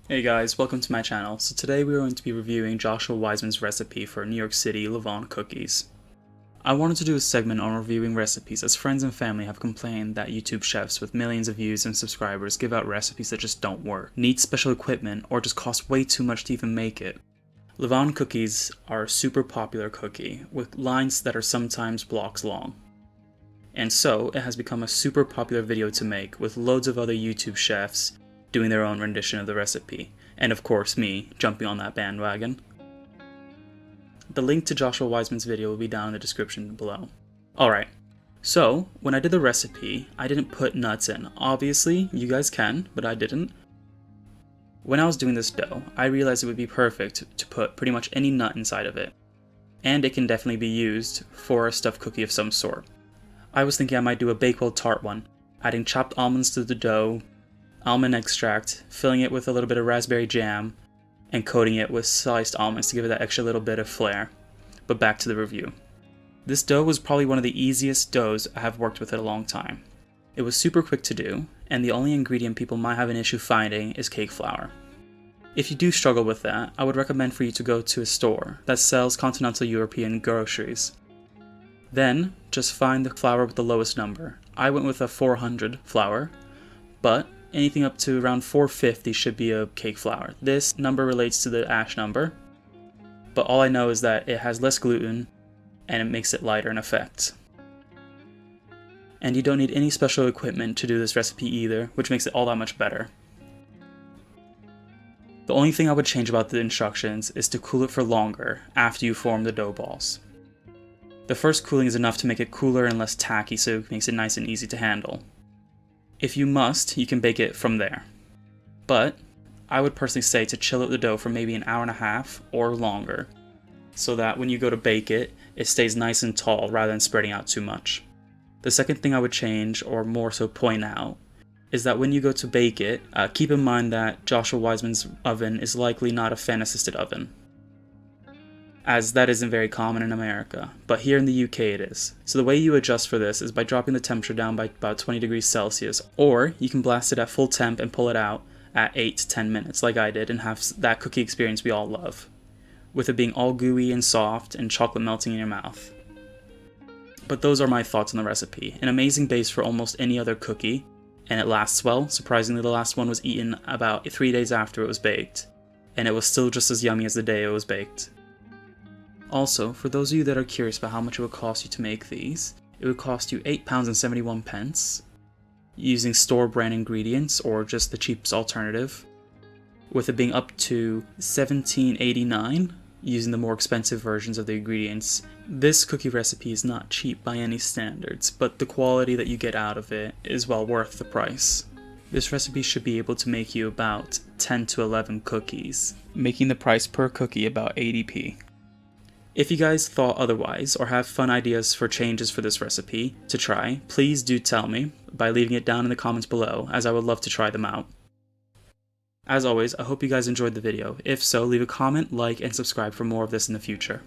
Hey guys, welcome to my channel. So today we're going to be reviewing Joshua Weissman's recipe for New York City Levain cookies. I wanted to do a segment on reviewing recipes as friends and family have complained that YouTube chefs with millions of views and subscribers give out recipes that just don't work, need special equipment, or just cost way too much to even make it. Levain cookies are a super popular cookie with lines that are sometimes blocks long. And so it has become a super popular video to make with loads of other YouTube chefs doing their own rendition of the recipe, and of course me jumping on that bandwagon. The link to Joshua Weissman's video will be down in the description below. Alright, so when I did the recipe, I didn't put nuts in. Obviously, you guys can, but I didn't. When I was doing this dough, I realized it would be perfect to put pretty much any nut inside of it, and it can definitely be used for a stuffed cookie of some sort. I was thinking I might do a Bakewell tart one, adding chopped almonds to the dough, almond extract, filling it with a little bit of raspberry jam, and coating it with sliced almonds to give it that extra little bit of flair. But back to the review. This dough was probably one of the easiest doughs I have worked with in a long time. It was super quick to do, and the only ingredient people might have an issue finding is cake flour. If you do struggle with that, I would recommend for you to go to a store that sells continental European groceries. Then, just find the flour with the lowest number. I went with a 400 flour, but anything up to around 450 should be a cake flour. This number relates to the ash number, but all I know is that it has less gluten and it makes it lighter in effect. And you don't need any special equipment to do this recipe either, which makes it all that much better. The only thing I would change about the instructions is to cool it for longer after you form the dough balls. The first cooling is enough to make it cooler and less tacky, so it makes it nice and easy to handle. If you must, you can bake it from there. But I would personally say to chill out the dough for maybe an hour and a half or longer, so that when you go to bake it, it stays nice and tall rather than spreading out too much. The second thing I would change, or more so point out, is that when you go to bake it, keep in mind that Joshua Weissman's oven is likely not a fan-assisted oven, as that isn't very common in America, but here in the UK it is. So the way you adjust for this is by dropping the temperature down by about 20 degrees Celsius, or you can blast it at full temp and pull it out at 8 to 10 minutes like I did and have that cookie experience we all love, with it being all gooey and soft and chocolate melting in your mouth. But those are my thoughts on the recipe. An amazing base for almost any other cookie, and it lasts well. Surprisingly, the last one was eaten about 3 days after it was baked, and it was still just as yummy as the day it was baked. Also, for those of you that are curious about how much it would cost you to make these, it would cost you £8.71 using store brand ingredients or just the cheapest alternative, with it being up to £17.89 using the more expensive versions of the ingredients. This cookie recipe is not cheap by any standards, but the quality that you get out of it is well worth the price. This recipe should be able to make you about 10 to 11 cookies, making the price per cookie about 80p. If you guys thought otherwise, or have fun ideas for changes for this recipe to try, please do tell me by leaving it down in the comments below, as I would love to try them out. As always, I hope you guys enjoyed the video. If so, leave a comment, like, and subscribe for more of this in the future.